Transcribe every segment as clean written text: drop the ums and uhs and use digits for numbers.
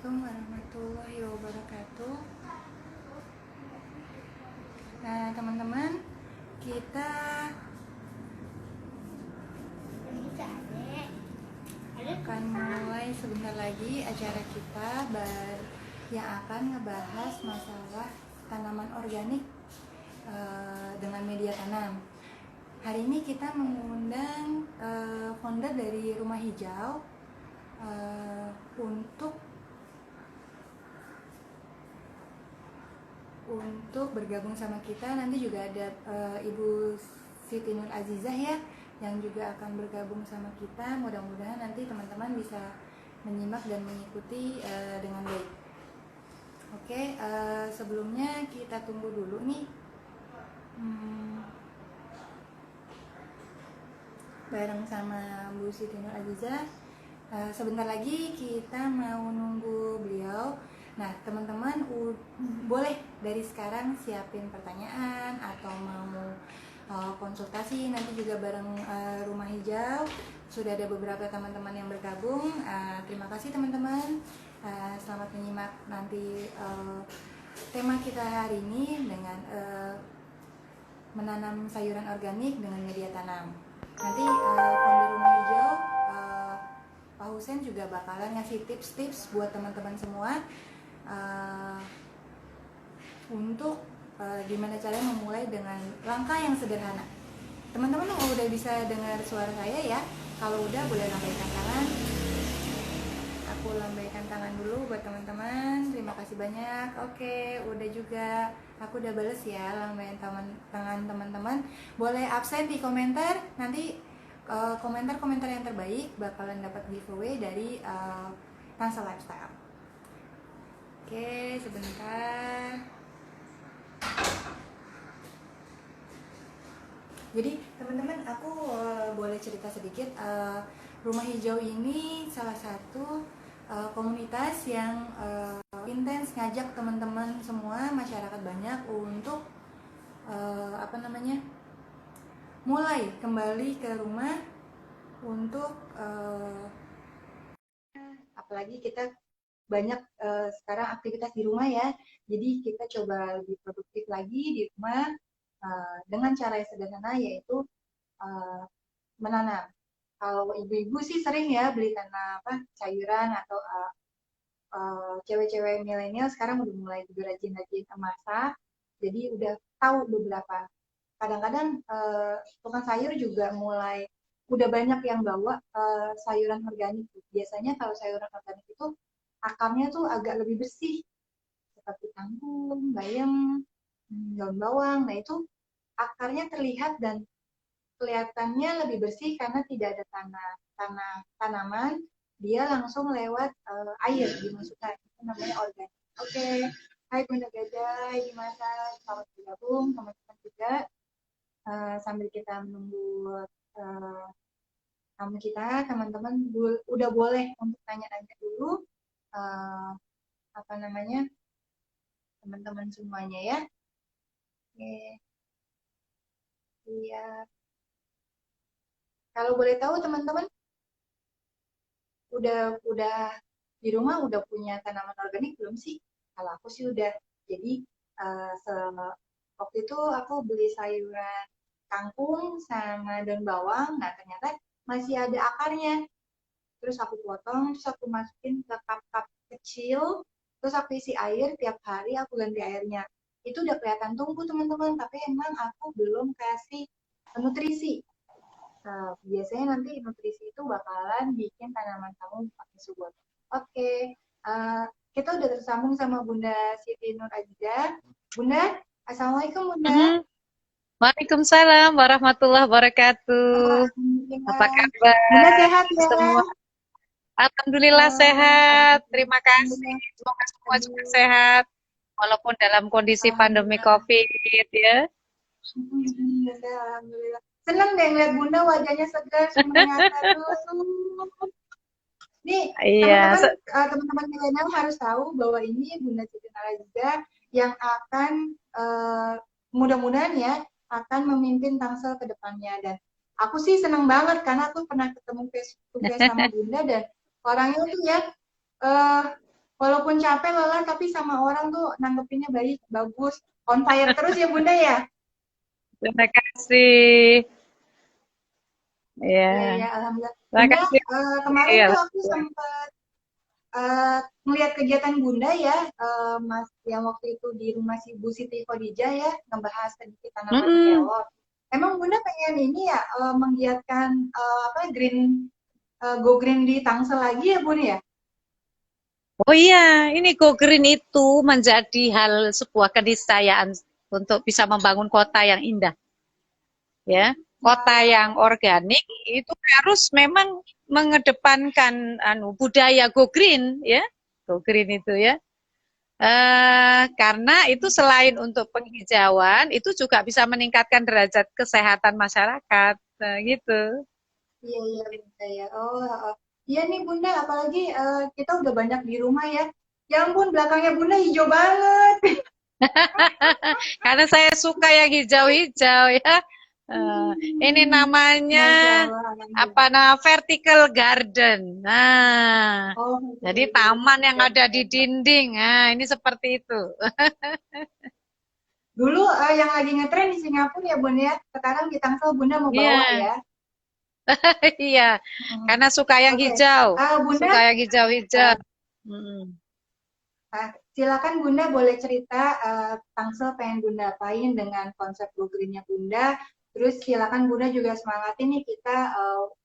Assalamualaikum warahmatullahi wabarakatuh. Nah, teman-teman, kita akan mulai sebentar lagi acara kita yang akan ngebahas masalah tanaman organik dengan media tanam. Hari ini kita mengundang founder dari Rumah Hijau untuk bergabung sama kita. Nanti juga ada Ibu Siti Nur Azizah ya, yang juga akan bergabung sama kita. Mudah-mudahan nanti teman-teman bisa menyimak dan mengikuti dengan baik. Oke, sebelumnya kita tunggu dulu nih bareng sama Bu Siti Nur Azizah. Sebentar lagi kita mau nunggu beliau. Nah, teman-teman boleh dari sekarang siapin pertanyaan atau mau konsultasi nanti juga bareng Rumah Hijau. Sudah ada beberapa teman-teman yang bergabung. Terima kasih teman-teman. Selamat menyimak nanti tema kita hari ini dengan menanam sayuran organik dengan media tanam. Nanti founder Rumah Hijau Pak Husen juga bakalan ngasih tips-tips buat teman-teman semua untuk gimana caranya memulai dengan langkah yang sederhana. Teman-teman udah bisa dengar suara saya ya? Kalau udah boleh lambaikan tangan. Aku lambaikan tangan dulu buat teman-teman. Terima kasih banyak. Oke, udah juga. Aku udah bales ya lambaikan tangan teman-teman. Boleh absen di komentar. Nanti komentar-komentar yang terbaik bakalan dapat giveaway dari Tangsel Lifestyle. Oke, sebentar. Jadi teman-teman, aku boleh cerita sedikit. Rumah Hijau ini salah satu komunitas yang intens ngajak teman-teman semua, masyarakat banyak untuk mulai kembali ke rumah untuk apalagi kita banyak sekarang aktivitas di rumah ya, jadi kita coba lebih produktif lagi di rumah dengan cara yang sederhana, yaitu menanam. Kalau ibu-ibu sih sering ya beli tanah sayuran, atau cewek-cewek milenial sekarang udah mulai juga rajin-rajin masak, jadi udah tahu beberapa. Kadang-kadang tukang sayur juga udah banyak yang bawa sayuran organik. Biasanya kalau sayuran organik itu akarnya tuh agak lebih bersih, seperti kangkung, bayam, daun bawang. Nah itu akarnya terlihat dan kelihatannya lebih bersih karena tidak ada tanaman, dia langsung lewat air dimasukkan. Itu namanya organik. Oke. Hai Bunda Gadai, gimana? Selamat bergabung teman-teman juga. Sambil kita menunggu tamu kita, teman-teman udah boleh untuk tanya-tanya dulu teman-teman semuanya ya. Oke. Iya. Kalau boleh tahu teman-teman udah di rumah udah punya tanaman organik belum sih? Kalau aku sih udah. Jadi waktu itu aku beli sayuran kangkung sama daun bawang. Nah ternyata masih ada akarnya. Terus aku potong, terus aku masukin ke cup-cup kecil, terus aku isi air, tiap hari aku ganti airnya. Itu udah kelihatan tumbuh teman-teman, tapi emang aku belum kasih nutrisi. Nah, biasanya nanti nutrisi itu bakalan bikin tanaman kamu makin subur. Oke, kita udah tersambung sama Bunda Siti Nur Azizah. Bunda, Assalamualaikum Bunda. Waalaikumsalam warahmatullahi wabarakatuh. Apa kabar? Bunda sehat ya? Semua. Alhamdulillah sehat. Terima kasih. Semoga semua juga sehat. Walaupun dalam kondisi pandemi COVID ya. Alhamdulillah. Senang deh ngeliat Bunda wajahnya segar, semangat. Nih, teman-teman milenial harus tahu bahwa ini Bunda Siti Nur Azizah yang akan mudah-mudahan ya akan memimpin Tangsel ke depannya. Dan aku sih senang banget karena aku pernah ketemu face to face sama Bunda, dan orangnya tuh ya walaupun capek lelah tapi sama orang tuh nanggepinnya baik, bagus, on fire terus ya Bunda ya. Terima kasih. Iya Ya, ya, alhamdulillah. terima Bunda, kasih. kemarin tuh aku Alhamdulillah. sempat melihat kegiatan Bunda ya, Mas, yang waktu itu di rumah si Bu Siti Khadijah ya, ngebahas sedikit tanaman Mm-mm. kelor. Emang Bunda pengen ini ya, menggiatkan apa green, go green di Tangsel lagi ya Bun ya? Oh iya, ini Go Green itu menjadi hal sebuah keniscayaan untuk bisa membangun kota yang indah, ya. Kota yang Wow. organik itu harus memang mengedepankan budaya Go Green, ya. Go Green itu ya. Karena itu selain untuk penghijauan, itu juga bisa meningkatkan derajat kesehatan masyarakat, gitu. Iya iya Bunda ya. Oh, iya nih Bunda, apalagi kita udah banyak di rumah ya. Ya ampun, belakangnya Bunda hijau banget. Karena saya suka yang hijau-hijau ya. Eh, ini namanya Masya Allah, apa alhamdulillah. vertical garden. Nah, Oh, jadi betul, taman yang keren, ada di keren. dinding. Nah, ini seperti itu. Dulu yang lagi ngetren di Singapura ya Bun ya. Sekarang di Tangsel Bunda mau bawa Iya, ya. iya. Hmm. Karena suka yang Oke, hijau, Bunda, suka yang hijau-hijau. uh, Mm. silakan Bunda boleh cerita Tangsel pengen Bunda apain dengan konsep Go Green-nya Bunda. Terus silakan Bunda juga semangatin nih kita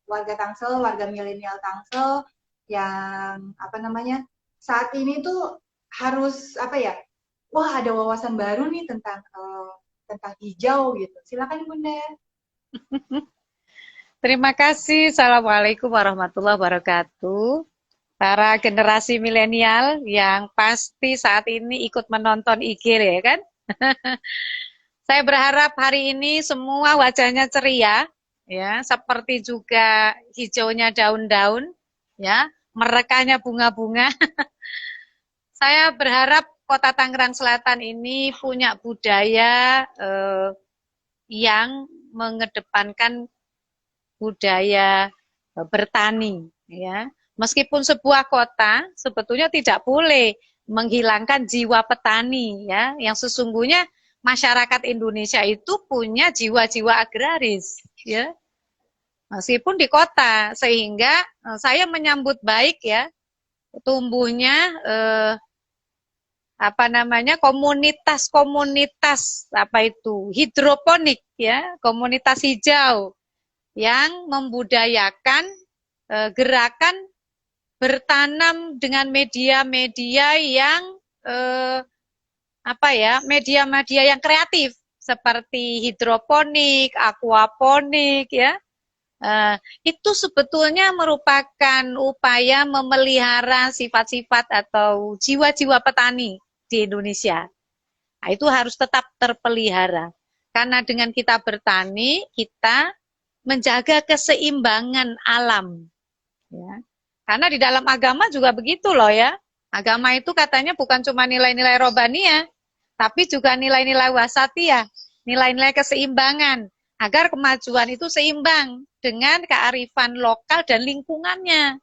warga Tangsel, warga milenial Tangsel yang apa namanya saat ini tuh harus apa ya? Wah ada wawasan baru nih tentang hijau gitu. Silakan Bunda. Terima kasih. Assalamualaikum warahmatullahi wabarakatuh. Para generasi milenial yang pasti saat ini ikut menonton IG ya kan? Saya berharap hari ini semua wajahnya ceria, ya, seperti juga hijaunya daun-daun, ya, merekahnya bunga-bunga. Saya berharap Kota Tangerang Selatan ini punya budaya yang mengedepankan budaya bertani, ya. Meskipun sebuah kota sebetulnya tidak boleh menghilangkan jiwa petani, ya, yang sesungguhnya masyarakat Indonesia itu punya jiwa-jiwa agraris, ya, meskipun di kota, sehingga saya menyambut baik ya tumbuhnya apa namanya komunitas-komunitas apa itu hidroponik ya, komunitas hijau yang membudayakan gerakan bertanam dengan media-media yang eh, apa ya, media-media yang kreatif seperti hidroponik, aquaponik ya. Itu sebetulnya merupakan upaya memelihara sifat-sifat atau jiwa-jiwa petani di Indonesia. Nah, itu harus tetap terpelihara. Karena dengan kita bertani, kita menjaga keseimbangan alam. Ya. Karena di dalam agama juga begitu loh ya. Agama itu katanya bukan cuma nilai-nilai rohbaniyah, tapi juga nilai-nilai wasatiyah, nilai-nilai keseimbangan. Agar kemajuan itu seimbang dengan kearifan lokal dan lingkungannya.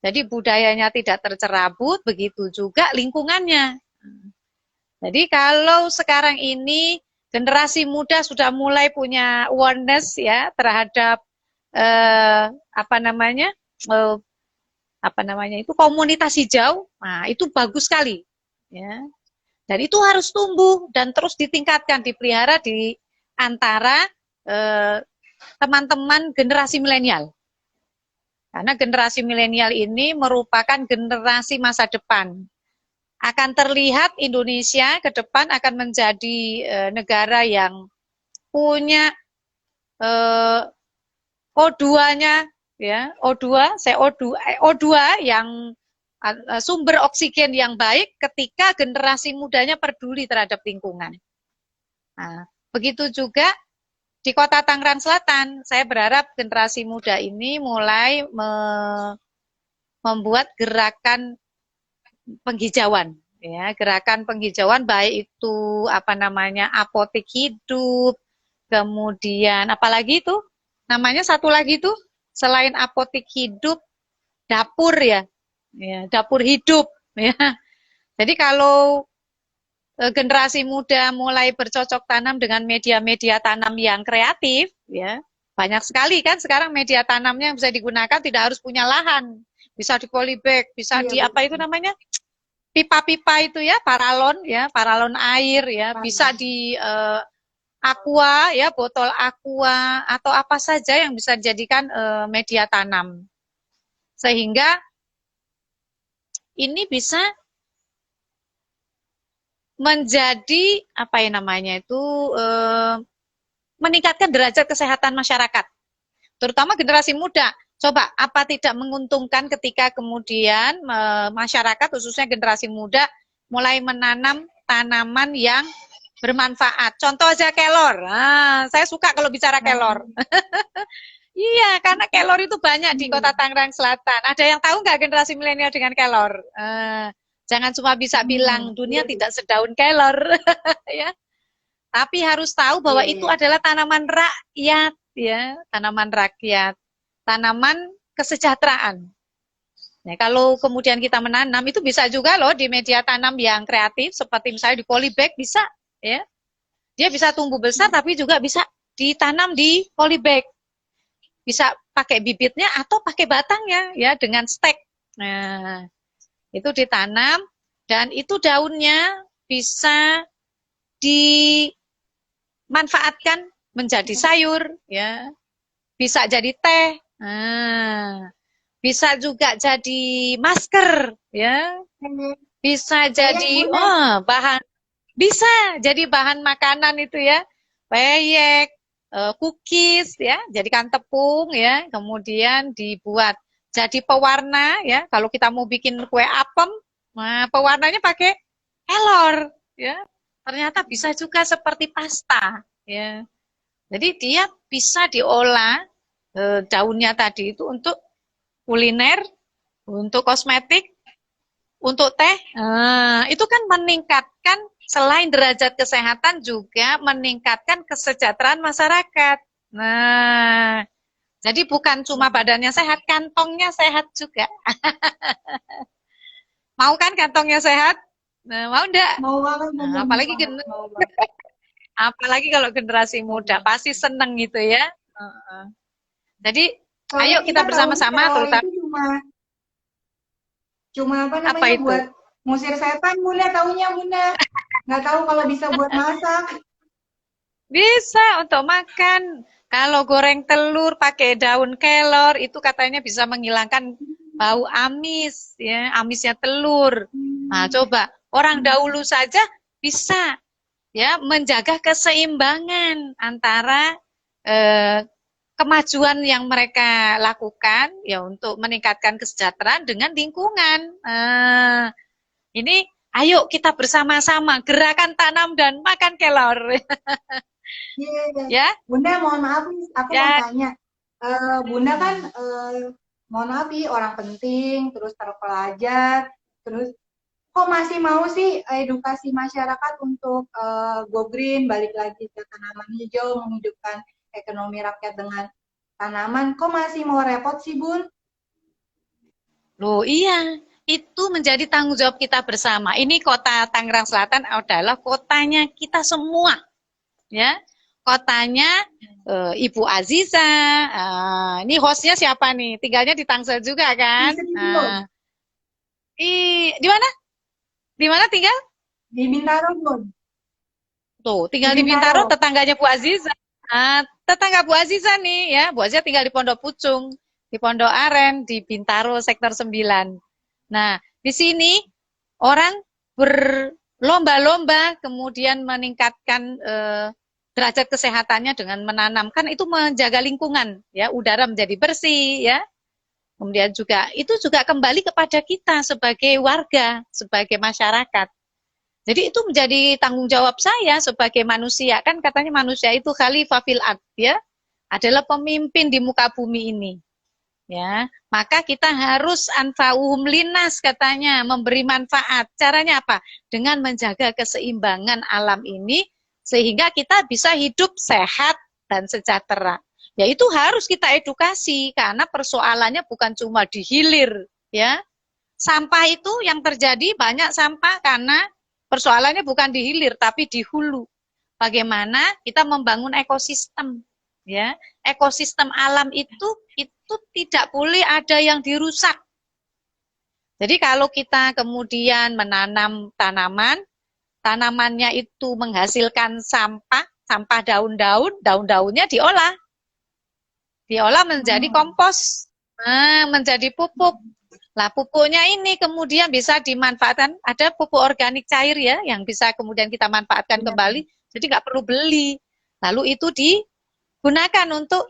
Jadi budayanya tidak tercerabut, begitu juga lingkungannya. Jadi kalau sekarang ini generasi muda sudah mulai punya awareness ya terhadap apa namanya eh, apa namanya itu komunitas hijau, nah itu bagus sekali, ya. Dan itu harus tumbuh dan terus ditingkatkan, dipelihara di antara teman-teman generasi milenial. Karena generasi milenial ini merupakan generasi masa depan. Akan terlihat Indonesia ke depan akan menjadi negara yang punya O2-nya ya, O2, CO2, O2 yang sumber oksigen yang baik ketika generasi mudanya peduli terhadap lingkungan. Nah, begitu juga di Kota Tangerang Selatan, saya berharap generasi muda ini mulai membuat gerakan penghijauan, ya, gerakan penghijauan baik itu apa namanya apotek hidup, kemudian apalagi itu namanya satu lagi tuh selain apotek hidup, dapur ya, ya dapur hidup. ya. Jadi kalau generasi muda mulai bercocok tanam dengan media-media tanam yang kreatif, ya banyak sekali kan sekarang media tanamnya yang bisa digunakan, tidak harus punya lahan, bisa di polybag, bisa Iya di apa itu betul. namanya pipa-pipa itu ya, paralon air ya, bisa Paham. di aqua ya, botol aqua atau apa saja yang bisa dijadikan media tanam, sehingga ini bisa menjadi apa ya namanya itu eh, meningkatkan derajat kesehatan masyarakat, terutama generasi muda. Coba, apa tidak menguntungkan ketika kemudian masyarakat, khususnya generasi muda, mulai menanam tanaman yang bermanfaat. Contoh aja kelor. Nah, saya suka kalau bicara kelor. Nah, Iya, karena kelor itu banyak di iya. kota Tangerang Selatan. Ada yang tahu nggak generasi milenial dengan kelor? Jangan cuma bisa bilang dunia Iya tuh. tidak sedaun kelor, ya. Tapi harus tahu bahwa Iya, itu iya. adalah tanaman rakyat, ya, tanaman rakyat, tanaman kesejahteraan. Nah, kalau kemudian kita menanam itu bisa juga loh di media tanam yang kreatif, seperti misalnya di polybag bisa, ya. Dia bisa tumbuh besar tapi juga bisa ditanam di polybag. Bisa pakai bibitnya atau pakai batangnya ya dengan stek. Nah, itu ditanam dan itu daunnya bisa dimanfaatkan menjadi sayur ya, bisa jadi teh. Nah, bisa juga jadi masker ya, bisa Peyek jadi Bunda. bahan, bisa jadi bahan makanan itu ya, peyek, cookies ya, jadikan tepung ya, kemudian dibuat jadi pewarna ya. Kalau kita mau bikin kue apem, nah pewarnanya pakai kelor ya. Ternyata bisa juga seperti pasta ya. Jadi dia bisa diolah daunnya tadi itu untuk kuliner, untuk kosmetik, untuk teh, itu kan meningkatkan selain derajat kesehatan juga meningkatkan kesejahteraan masyarakat. Nah, jadi bukan cuma badannya sehat, kantongnya sehat juga. Mau kan kantongnya sehat? Nah, mau enggak? Mau banget Nah, Bunda, mau banget, mau banget. apalagi kalau generasi Mau muda banget. pasti seneng gitu ya. Jadi, Soalnya ayo kita kita tahunya bersama-sama, kelor terutama itu cuma cuma apa apa namanya itu? buat ngusir setan Bunda, tahunya Bunda. Nggak tahu kalau bisa buat masak. Bisa untuk makan. Kalau goreng telur pakai daun kelor itu katanya bisa menghilangkan bau amis, ya, amisnya telur. Nah, Hmm. coba orang dahulu saja bisa ya menjaga keseimbangan antara eh, kemajuan yang mereka lakukan ya untuk meningkatkan kesejahteraan dengan lingkungan. Ini ayo kita bersama-sama gerakan tanam dan makan kelor. Iya, iya. Ya, Bunda, mohon maaf nih, aku mau ya. tanya. Bunda kan, mohon maaf nih, orang penting, terus terpelajar, terus kok masih mau sih edukasi masyarakat untuk go green, balik lagi ke tanaman hijau, menghidupkan ekonomi rakyat dengan tanaman, kok masih mau repot sih, Bun? Loh iya, itu menjadi tanggung jawab kita bersama. Ini kota Tangerang Selatan adalah kotanya kita semua, ya. Kotanya Ibu Aziza. Ini hostnya siapa nih? Tinggalnya di Tangsel juga Di kan? Serius, Di mana? Di mana tinggal? di Bintaro, Bun. Tuh, Di tinggal di Bintaro, Bintaro. tetangganya Bu Aziza. Tetangga Bu Aziza nih, ya. Bu Aziza tinggal di Pondok Pucung, di Pondok Aren, di Bintaro, Sektor 9. Nah, di sini orang berlomba-lomba kemudian meningkatkan derajat kesehatannya dengan menanamkan itu menjaga lingkungan, ya, udara menjadi bersih, ya. Kemudian juga itu juga kembali kepada kita sebagai warga, sebagai masyarakat. Jadi itu menjadi tanggung jawab saya sebagai manusia. Kan katanya manusia itu khalifah fil ard, ya. Adalah pemimpin di muka bumi ini. Ya, maka kita harus anfa'uhum linas katanya, memberi manfaat. Caranya apa? Dengan menjaga keseimbangan alam ini sehingga kita bisa hidup sehat dan sejahtera. Ya itu harus kita edukasi karena persoalannya bukan cuma di hilir, ya. sampah itu yang terjadi banyak sampah karena persoalannya bukan di hilir tapi di hulu. Bagaimana kita membangun ekosistem, ya. Ekosistem alam itu tidak boleh ada yang dirusak. Jadi kalau kita kemudian menanam tanaman, tanamannya itu menghasilkan sampah, sampah daun-daun, daun-daunnya diolah menjadi kompos, menjadi pupuk. Lah pupuknya ini kemudian bisa dimanfaatkan, ada pupuk organik cair ya, yang bisa kemudian kita manfaatkan kembali, jadi nggak perlu beli. Lalu itu digunakan untuk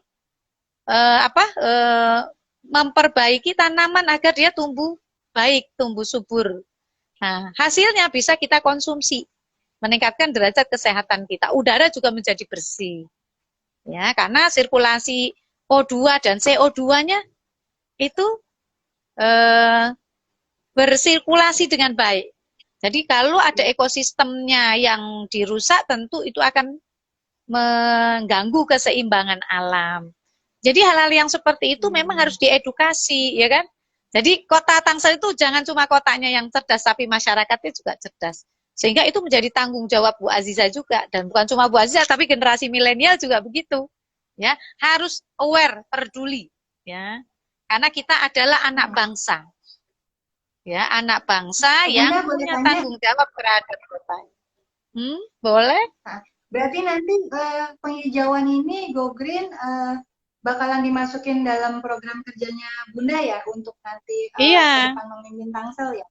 memperbaiki tanaman agar dia tumbuh baik, tumbuh subur. Nah, hasilnya bisa kita konsumsi, meningkatkan derajat kesehatan kita. Udara juga menjadi bersih. Ya, karena sirkulasi O2 dan CO2-nya itu bersirkulasi dengan baik. Jadi kalau ada ekosistemnya yang dirusak, tentu itu akan mengganggu keseimbangan alam. Jadi hal-hal yang seperti itu memang harus diedukasi, ya kan? Jadi kota Tangsel itu jangan cuma kotanya yang cerdas, tapi masyarakatnya juga cerdas. Sehingga itu menjadi tanggung jawab Bu Aziza juga. Dan bukan cuma Bu Aziza, tapi generasi milenial juga begitu. Ya, harus aware, peduli. Ya, karena kita adalah anak bangsa. Ya, anak bangsa yang punya tanggung jawab terhadap kota. Boleh? Berarti nanti penghijauan ini Go Green bakalan dimasukin dalam program kerjanya Bunda ya untuk nanti ke depan memimpin Tangsel ya?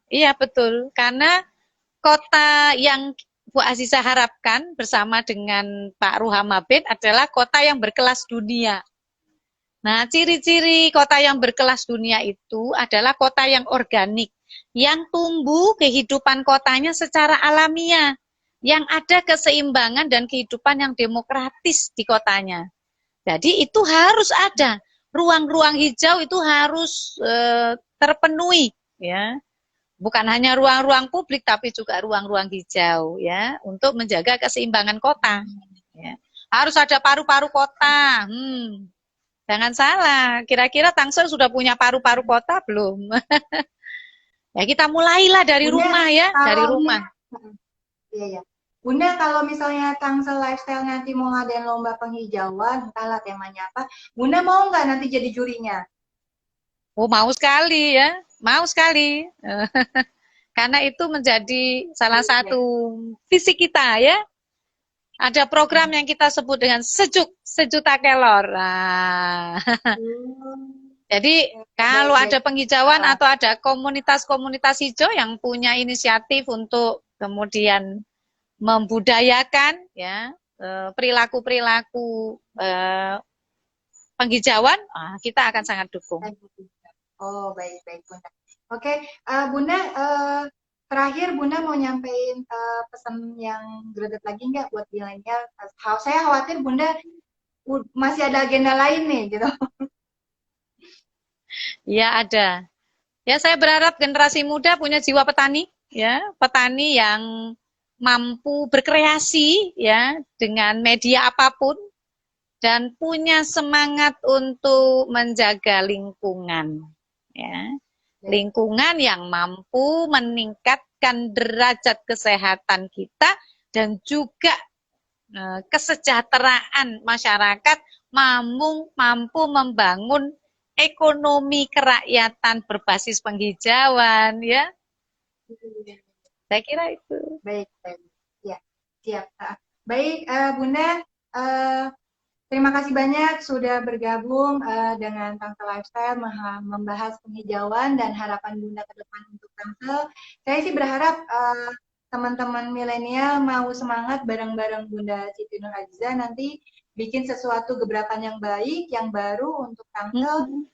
Iya betul. Karena kota yang Bu Aziza harapkan bersama dengan Pak Ruhamabit adalah kota yang berkelas dunia. Nah, ciri-ciri kota yang berkelas dunia itu adalah kota yang organik, yang tumbuh kehidupan kotanya secara alamiah, yang ada keseimbangan dan kehidupan yang demokratis di kotanya. Jadi itu harus ada, ruang-ruang hijau itu harus terpenuhi, ya. Bukan hanya ruang-ruang publik, tapi juga ruang-ruang hijau, ya, untuk menjaga keseimbangan kota. Ya. Harus ada paru-paru kota. Jangan salah, kira-kira Tangsel sudah punya paru-paru kota belum? Ya kita mulailah dari rumah ya, dari rumah. Iya. Bunda, kalau misalnya Tangsel Lifestyle nanti mau ngadain lomba penghijauan, entahlah temanya apa, Bunda mau nggak nanti jadi jurinya? Oh, mau sekali ya, mau sekali. Karena itu menjadi salah satu visi kita ya. Ada program yang kita sebut dengan sejuta kelor. Nah. Jadi kalau ada penghijauan atau ada komunitas-komunitas hijau yang punya inisiatif untuk kemudian membudayakan ya perilaku-perilaku penghijauan, kita akan sangat dukung. Oh, baik Bunda. Oke, Bunda, terakhir Bunda mau nyampein pesan yang greget lagi nggak buat milenial? Saya khawatir Bunda masih ada agenda lain nih, gitu. Ya ada. Ya saya berharap generasi muda punya jiwa petani, ya petani yang mampu berkreasi ya dengan media apapun dan punya semangat untuk menjaga lingkungan ya. Lingkungan yang mampu meningkatkan derajat kesehatan kita dan juga kesejahteraan masyarakat, mampu membangun ekonomi kerakyatan berbasis penghijauan ya. Saya kira itu. Baik. Ya, siap. Baik, Bunda, terima kasih banyak sudah bergabung dengan Tangsel Lifestyle membahas penghijauan dan harapan Bunda ke depan untuk Tangsel. Saya sih berharap teman-teman milenial mau semangat bareng-bareng Bunda Siti Nur Aziza nanti bikin sesuatu gebrakan yang baik, yang baru untuk Tangsel.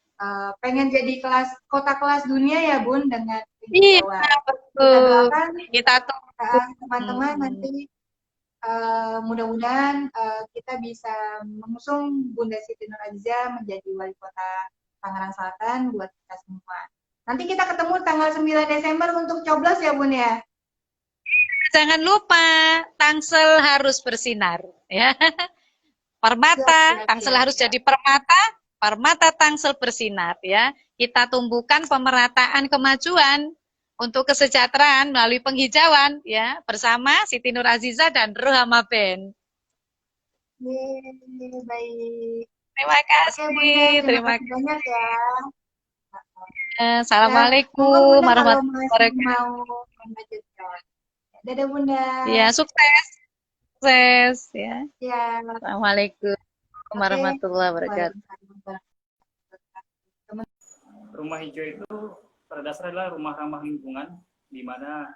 Pengen jadi kota kelas dunia ya Bun dengan penghijauan. Iya, betul. Kita tunggu teman-teman nanti mudah-mudahan kita bisa mengusung Bunda Siti Nur Aziza menjadi wali kota Tangerang Selatan buat kita semua. Nanti kita ketemu tanggal 9 Desember untuk coblos ya Bun ya. Jangan lupa Tangsel harus bersinar ya. Permata, Tangsel harus jadi permata permata tangsel bersinar ya. Kita tumbuhkan pemerataan kemajuan untuk kesejahteraan melalui penghijauan ya bersama Siti Nur Aziza dan Rohama Ben. Yeay, baik. Terima Oke Bunda, kasih, terima terima kasih banyak ya. kasih. Ya, monggo Assalamualaikum Bunda kalau warahmatullahi masih wabarakatuh. mau melanjutkan. Dadah Bunda. Ya, sukses, sukses ya. Ya, Assalamualaikum oke. warahmatullahi wabarakatuh. Waalaikumsalam. Rumah hijau itu pada dasarnya adalah rumah ramah lingkungan, di mana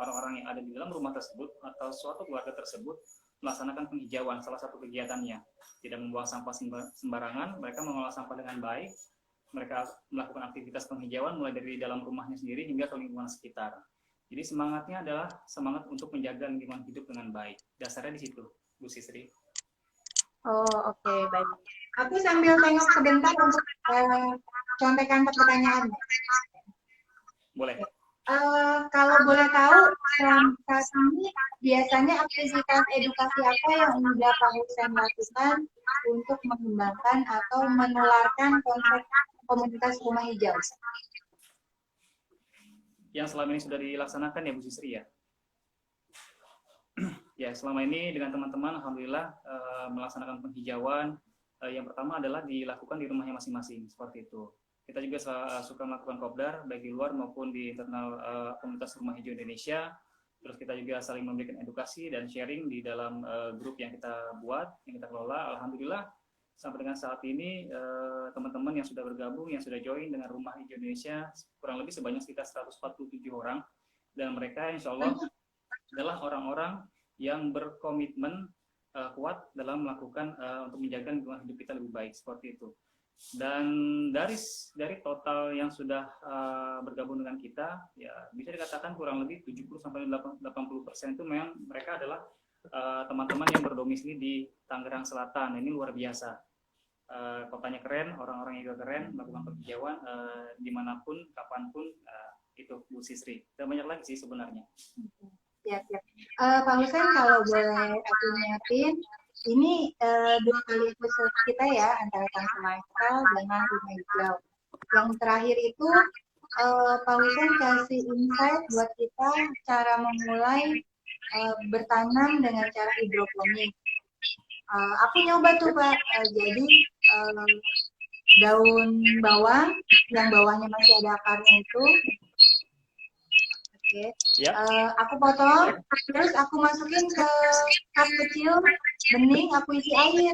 orang-orang yang ada di dalam rumah tersebut atau suatu keluarga tersebut melaksanakan penghijauan, salah satu kegiatannya. Tidak membuang sampah sembarangan, mereka mengolah sampah dengan baik, mereka melakukan aktivitas penghijauan mulai dari dalam rumahnya sendiri hingga ke lingkungan sekitar. Jadi semangatnya adalah semangat untuk menjaga lingkungan hidup dengan baik. Dasarnya di situ, Bu Sisri. Oh, oke, baik. Aku sambil tengok sebentar untuk contekan pertanyaan. Boleh. Kalau boleh tahu, saat ini biasanya aktivitas edukasi apa yang sudah Pak Hussein lakukan untuk mengembangkan atau menularkan konsep komunitas rumah hijau? Yang selama ini sudah dilaksanakan ya Bu Sisri ya? Ya, selama ini dengan teman-teman alhamdulillah melaksanakan penghijauan. Yang pertama adalah dilakukan di rumahnya masing-masing, seperti itu. Kita juga suka melakukan kopdar baik di luar maupun di internal komunitas rumah hijau Indonesia. Terus kita juga saling memberikan edukasi dan sharing di dalam grup yang kita buat, yang kita kelola. Alhamdulillah sampai dengan saat ini teman-teman yang sudah bergabung, yang sudah join dengan rumah hijau Indonesia kurang lebih sebanyak sekitar 147 orang, dan mereka insya Allah adalah orang-orang yang berkomitmen kuat dalam melakukan untuk menjaga lingkungan hidup kita lebih baik, seperti itu. Dan dari total yang sudah bergabung dengan kita, ya bisa dikatakan kurang lebih 70-80% itu memang mereka adalah teman-teman yang berdomisili di Tangerang Selatan. Ini luar biasa. Kotanya keren, orang-orangnya juga keren, melakukan penghijauan dimanapun, kapanpun, itu Bu Sisri. Dan banyak lagi sih sebenarnya. Ya, ya. Pak Hussein, kalau boleh aku ingetin, ini 2 kali episode kita ya, antara Tangsel Lifestyle dengan Rumah Hijau. Yang terakhir itu Pak Hussein kasih insight buat kita cara memulai bertanam dengan cara hidroponik. Aku nyoba tuh Pak, jadi daun bawang yang bawahnya masih ada akarnya itu, oke, aku potong, terus aku masukin ke cup kecil bening, aku isi air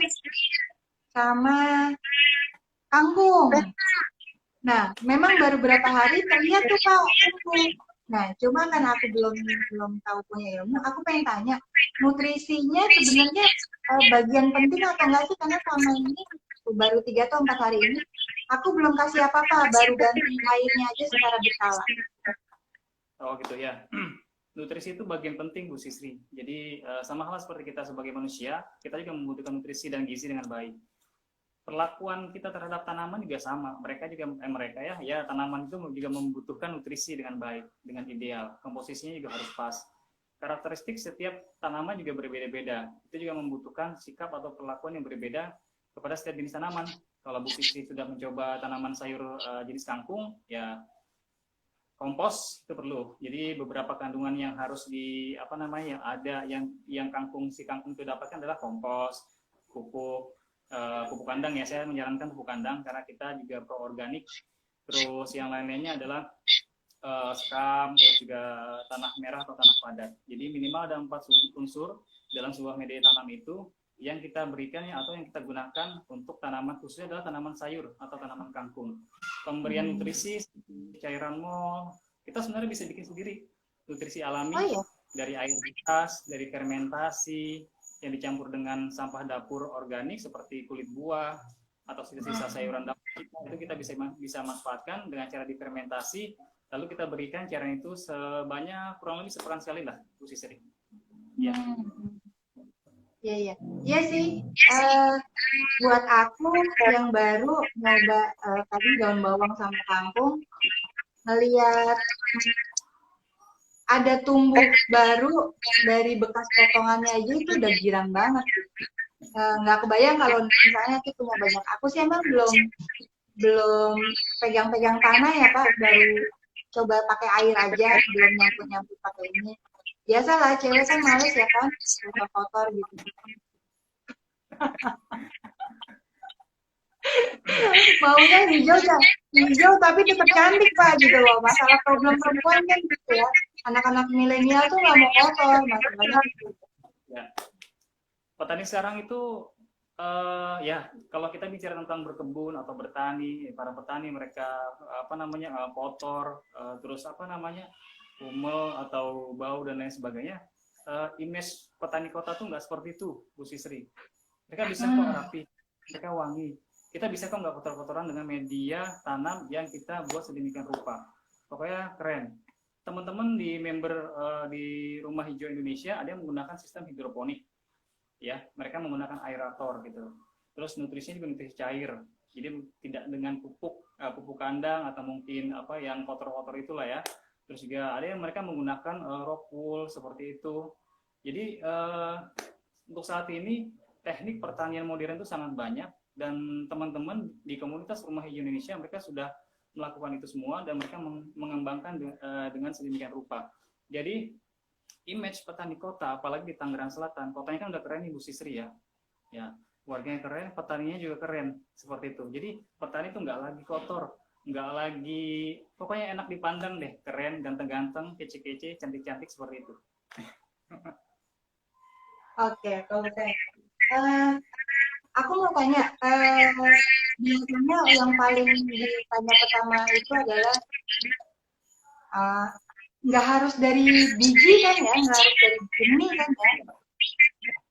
sama kangkung. Nah, memang baru berapa hari terlihat tuh Pak kangkung. Nah, cuma kan aku belum tahu punya ilmu. Aku pengen tanya, nutrisinya sebenarnya bagian penting atau enggak sih? Karena selama ini baru 3 atau 4 hari ini, aku belum kasih apa-apa, baru ganti airnya aja secara berkala. Oh gitu ya. Nutrisi itu bagian penting Bu Sisri. Jadi sama hal seperti kita sebagai manusia, kita juga membutuhkan nutrisi dan gizi dengan baik. Perlakuan kita terhadap tanaman juga sama. Mereka tanaman itu juga membutuhkan nutrisi dengan baik, dengan ideal. Komposisinya juga harus pas. Karakteristik setiap tanaman juga berbeda-beda. Itu juga membutuhkan sikap atau perlakuan yang berbeda kepada setiap jenis tanaman. Kalau Bu Sisri sudah mencoba tanaman sayur jenis kangkung, ya kompos itu perlu. Jadi beberapa kandungan yang harus yang kangkung itu dapatkan adalah kompos, pupuk kandang ya. Saya menyarankan pupuk kandang karena kita juga pro organik. Terus yang lainnya adalah skam, terus juga tanah merah atau tanah padat. Jadi minimal ada 4 unsur dalam sebuah media tanam itu yang kita berikan atau yang kita gunakan untuk tanaman, khususnya adalah tanaman sayur atau tanaman kangkung. Pemberian nutrisi, cairan mol, kita sebenarnya bisa bikin sendiri. Nutrisi alami dari air bekas, dari fermentasi, yang dicampur dengan sampah dapur organik seperti kulit buah atau sisa-sisa sayuran dapur itu kita bisa manfaatkan dengan cara difermentasi, lalu kita berikan cairan itu sebanyak kurang lebih sepekan sekali lah, Bu Sisri. Ya. Iya sih. Buat aku yang baru nyoba tadi daun bawang sama kangkung, ngelihat ada tumbuh baru dari bekas potongannya aja itu udah girang banget. nggak kebayang kalau misalnya nanti punya banyak. Aku sih emang belum pegang-pegang tanah ya Pak, baru coba pakai air aja, belum nyampur-nyampur pakai ini. Biasalah cewek kan males ya kan, kotor-kotor gitu. Maunya hijau ya, hijau tapi tetap cantik Pak gitu loh. Masalah problem perempuan kan gitu ya. Anak-anak milenial tuh nggak mau kotor, masalahnya gitu. Ya. Petani sekarang itu ya kalau kita bicara tentang berkebun atau bertani, para petani mereka kotor, terus umel atau bau dan lain sebagainya. Image petani kota tuh nggak seperti itu, Bu Sisri. Mereka bisa kok rapi, mereka wangi. Kita bisa kok nggak kotor-kotoran dengan media tanam yang kita buat sedemikian rupa. Pokoknya keren. Teman-teman di member di Rumah Hijau Indonesia ada yang menggunakan sistem hidroponik. Ya, mereka menggunakan aerator gitu. Terus nutrisinya juga nutrisi cair. Jadi tidak dengan pupuk kandang atau mungkin yang kotor-kotor itulah ya. Terus juga ada yang mereka menggunakan rock wool seperti itu. Jadi untuk saat ini teknik pertanian modern itu sangat banyak dan teman-teman di komunitas Rumah Hijau Indonesia mereka sudah melakukan itu semua dan mereka mengembangkan dengan sedemikian rupa. Jadi image petani kota, apalagi di Tangerang Selatan, kotanya kan udah keren nih Bu Sisri ya. Ya, warganya keren, petaninya juga keren seperti itu. Jadi petani itu nggak lagi kotor, nggak lagi, pokoknya enak dipandang deh, keren, ganteng-ganteng, kece-kece, cantik-cantik seperti itu. Oke, kalau saya, aku mau tanya, biasanya yang paling ditanya pertama itu adalah nggak harus dari biji kan ya, nggak harus dari benih kan ya,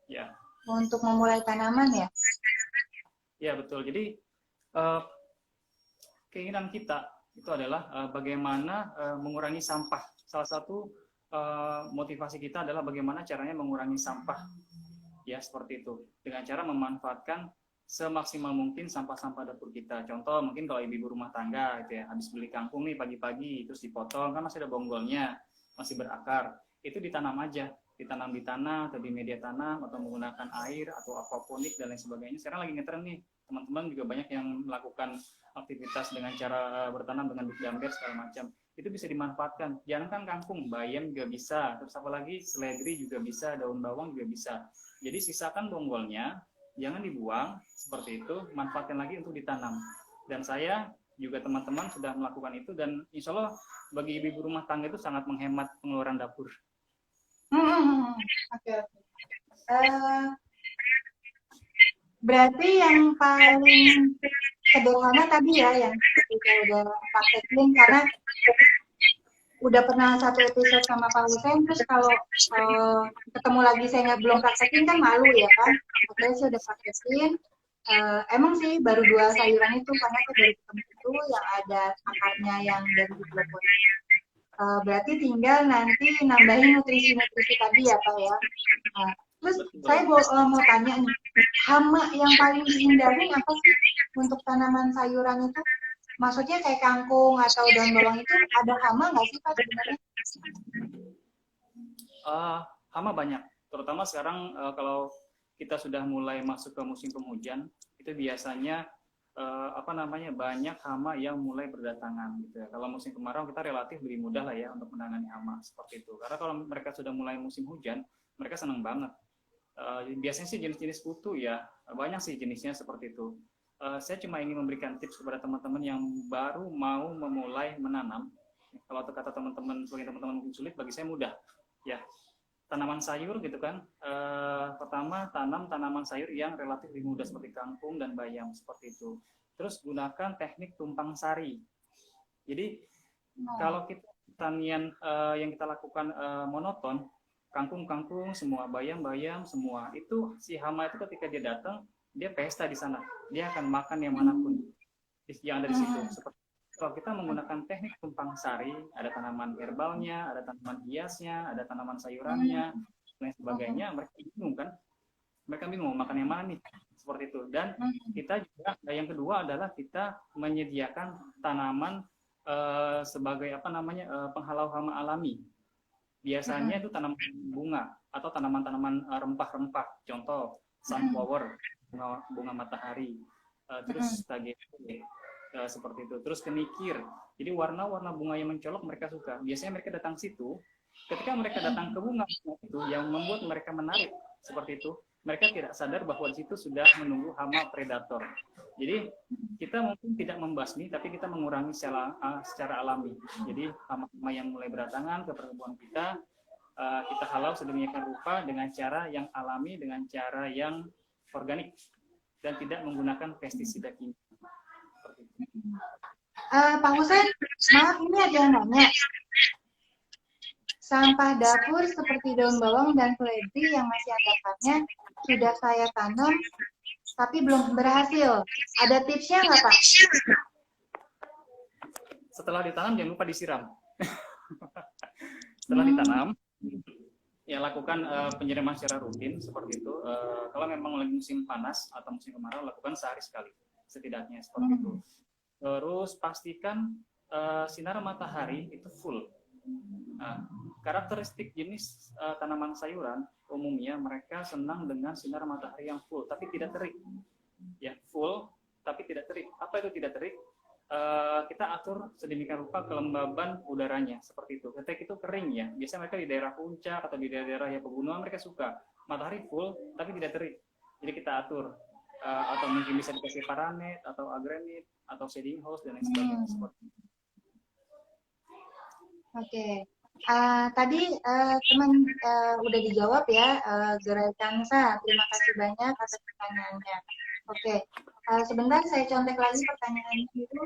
Ya. Untuk memulai tanaman ya. Ya betul. Jadi keinginan kita itu adalah bagaimana mengurangi sampah. Salah satu motivasi kita adalah bagaimana caranya mengurangi sampah. Ya seperti itu. Dengan cara memanfaatkan semaksimal mungkin sampah-sampah dapur kita. Contoh mungkin kalau ibu rumah tangga gitu ya, habis beli kangkung nih pagi-pagi terus dipotong kan masih ada bonggolnya, masih berakar. Itu ditanam aja, ditanam di tanah atau di media tanam atau menggunakan air atau aquaponik dan lain sebagainya. Sekarang lagi ngetren nih, teman-teman juga banyak yang melakukan aktivitas dengan cara bertanam dengan big ember segala macam. Itu bisa dimanfaatkan. Jangan kan kangkung, bayam juga bisa. Terus apalagi seledri juga bisa, daun bawang juga bisa. Jadi sisakan bonggolnya, jangan dibuang seperti itu, manfaatkan lagi untuk ditanam. Dan saya juga teman-teman sudah melakukan itu dan insya Allah bagi ibu rumah tangga itu sangat menghemat pengeluaran dapur. Oke. Berarti yang paling sederhana tadi ya yang kita udah praktekin karena udah pernah satu episode sama Pak Hussein, terus kalau ketemu lagi saya belum praktekin kan malu ya kan. Oke, saya udah praktekin. Emang sih baru 2 sayuran itu karena itu dari ketemu itu yang ada akarnya yang dari hidroponik. Berarti tinggal nanti nambahin nutrisi-nutrisi tadi ya Pak ya. Terus saya mau tanya nih, hama yang paling dihindari apa sih untuk tanaman sayuran itu? Maksudnya kayak kangkung atau daun bawang itu ada hama nggak sih Pak sebenarnya? Hama banyak, terutama sekarang kalau kita sudah mulai masuk ke musim penghujan, itu biasanya banyak hama yang mulai berdatangan gitu ya. Kalau musim kemarau kita relatif lebih mudah lah ya untuk menangani hama seperti itu. Karena kalau mereka sudah mulai musim hujan, mereka senang banget. Biasanya sih jenis-jenis kutu ya, banyak sih jenisnya seperti itu. Saya cuma ingin memberikan tips kepada teman-teman yang baru mau memulai menanam. Kalau kata teman-teman, sebagai teman-teman mungkin sulit, bagi saya mudah. Ya, tanaman sayur gitu kan. Pertama, tanam tanaman sayur yang relatif lebih mudah seperti kangkung dan bayam seperti itu. Terus gunakan teknik tumpang sari. Jadi kalau kita pertanian yang kita lakukan monoton, kangkung semua, bayam semua, itu si hama itu ketika dia datang, dia pesta di sana, dia akan makan yang manapun yang ada di situ. Seperti kalau kita menggunakan teknik tumpang sari, ada tanaman herbalnya, ada tanaman hiasnya, ada tanaman sayurannya, dan sebagainya, mereka bingung kan? Mereka bingung makan yang mana nih, seperti itu. Dan kita juga yang kedua adalah kita menyediakan tanaman sebagai penghalau hama alami. Biasanya itu tanaman bunga atau tanaman-tanaman rempah-rempah. Contoh sunflower, bunga matahari, terus tagete, seperti itu. Terus kenikir. Jadi warna-warna bunga yang mencolok mereka suka. Biasanya mereka datang situ. Ketika mereka datang ke bunga itu yang membuat mereka menarik seperti itu, mereka tidak sadar bahwa di situ sudah menunggu hama predator. Jadi kita mungkin tidak membasmi, tapi kita mengurangi secara alami. Jadi hama-hama yang mulai berdatangan ke perkebunan kita halau sedemikian rupa dengan cara yang alami, dengan cara yang organik, dan tidak menggunakan pestisida kimia. Pak Husen, maaf ini ada yang nanya. Sampah dapur seperti daun bawang dan seledri yang masih ada akarnya sudah saya tanam, tapi belum berhasil. Ada tipsnya nggak, Pak? Setelah ditanam jangan lupa disiram. Setelah ditanam, ya lakukan penyiraman secara rutin seperti itu. Kalau memang lagi musim panas atau musim kemarau, lakukan sehari sekali setidaknya seperti itu. Terus pastikan sinar matahari itu full. Nah, karakteristik jenis tanaman sayuran umumnya mereka senang dengan sinar matahari yang full tapi tidak terik. Ya, full tapi tidak terik. Apa itu tidak terik? Kita atur sedemikian rupa kelembaban udaranya seperti itu. Ketika itu kering ya, biasanya mereka di daerah puncak atau di daerah yang pegunungan mereka suka matahari full tapi tidak terik. Jadi kita atur atau mungkin bisa dikasih paranet atau agranit atau shading house dan lain sebagainya seperti itu. Oke. Tadi teman udah dijawab ya, Gerai Kansa. Terima kasih banyak atas pertanyaannya. Oke. Sebentar saya contek lagi pertanyaannya itu.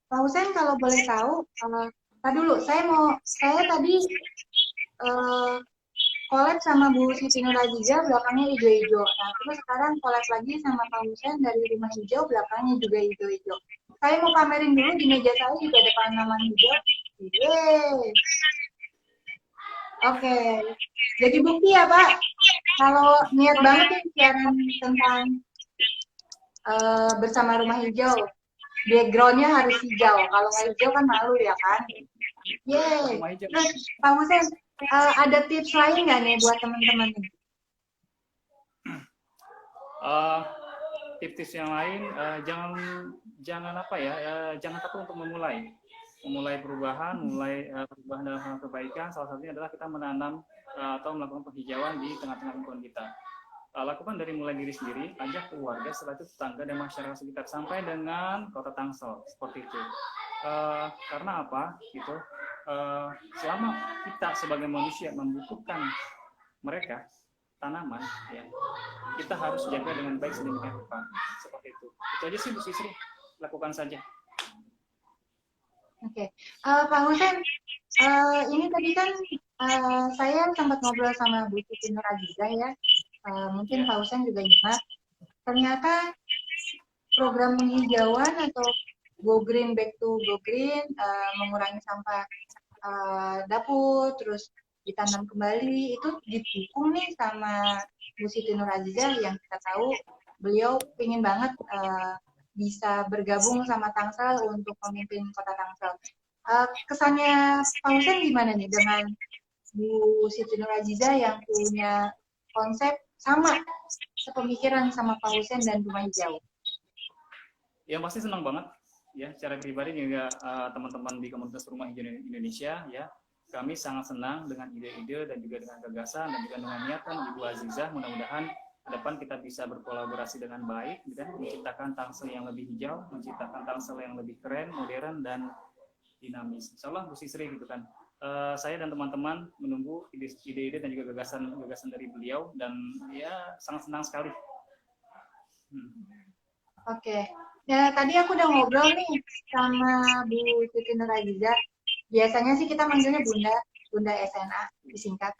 Pak Husen kalau boleh tahu, tadi dulu saya tadi collab sama Bu Siti Nurhaliza belakangnya hijau-hijau. Nah, terus sekarang collab lagi sama Pak Husen dari Rumah Hijau belakangnya juga hijau-hijau. Saya mau pamerin dulu di meja saya juga ada tanaman hijau. Yeay. Oke. Jadi bukti ya Pak, kalau niat banget nih siaran tentang bersama Rumah Hijau, backgroundnya harus hijau. Kalau nggak hijau kan malu ya kan. Yeay. Terus Pak Husen, ada tips lain nggak nih buat teman-teman nih? Tips-tips yang lain jangan apa ya, jangan takut untuk memulai perubahan, perubahan dalam hal kebaikan. Salah satunya adalah kita menanam atau melakukan penghijauan di tengah-tengah lingkungan kita. Lakukan dari mulai diri sendiri, ajak keluarga, setelah itu tetangga dan masyarakat sekitar sampai dengan kota Tangsel seperti itu. Karena apa? Gitu. Selama kita sebagai manusia membutuhkan mereka tanaman, ya kita harus jaga dengan baik sedemikian rupa seperti itu. Itu aja sih Bu Sisri, lakukan saja. Oke, Pak Husen, ini tadi kan saya sempat ngobrol sama Bu Siti Nurhaliza ya. Mungkin Pak Husen juga nyimak. Ternyata program penghijauan atau Go Green Back to Go Green, mengurangi sampah dapur, terus ditanam kembali, itu didukung nih sama Bu Siti Nurhaliza yang kita tahu beliau ingin banget bisa bergabung sama Tangsel untuk memimpin kota Tangsel. Kesannya Pak Husen gimana nih dengan Bu Siti Nurhaliza yang punya konsep sama sepemikiran sama Pak Husen dan Rumah Hijau? Yang pasti senang banget ya, secara pribadi juga teman-teman di komunitas Rumah Hijau Indonesia ya, kami sangat senang dengan ide-ide dan juga dengan gagasan dan juga dengan niatan Ibu Azizah. Mudah-mudahan ke depan kita bisa berkolaborasi dengan baik dan menciptakan Tangsel yang lebih hijau, menciptakan Tangsel yang lebih keren, modern dan dinamis. Insya Allah Bu Sisri gitu kan. Saya dan teman-teman menunggu ide-ide dan juga gagasan dari beliau dan ya sangat senang sekali. Oke. Ya, tadi aku udah ngobrol nih sama Bu Siti Nurhaliza. Biasanya sih kita manggilnya Bunda SNA, disingkat.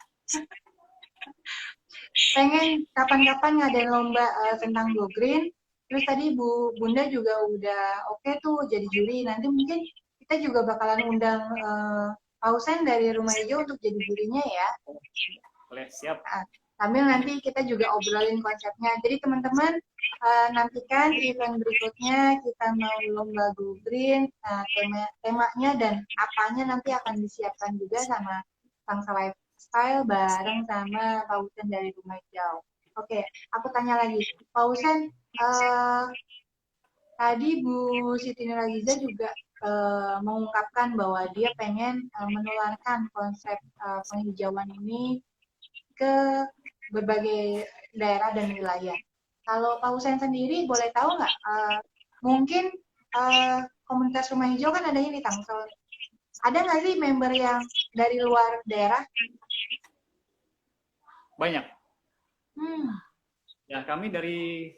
Pengen kapan-kapan ngadain lomba tentang Go Green. Terus tadi Bunda juga udah oke tuh jadi juri. Nanti mungkin kita juga bakalan undang Pak Husen dari Rumah Hijau untuk jadi jurinya ya. Boleh, siap. Sambil nanti kita juga obrolin konsepnya. Jadi teman-teman nantikan event berikutnya kita mau lomba Go Green, temanya dan apanya nanti akan disiapkan juga sama Bangsa Lifestyle bareng sama Pak Husen dari Rumah Hijau. Oke, aku tanya lagi, Pak Husen, tadi Bu Siti Nurhaliza juga mengungkapkan bahwa dia pengen menularkan konsep penghijauan ini ke berbagai daerah dan wilayah. Kalau Pak Husen sendiri boleh tahu nggak, mungkin komunitas Rumah Hijau kan adanya di Tangsel. Ada nggak sih member yang dari luar daerah? Banyak. Hmm. Ya, kami dari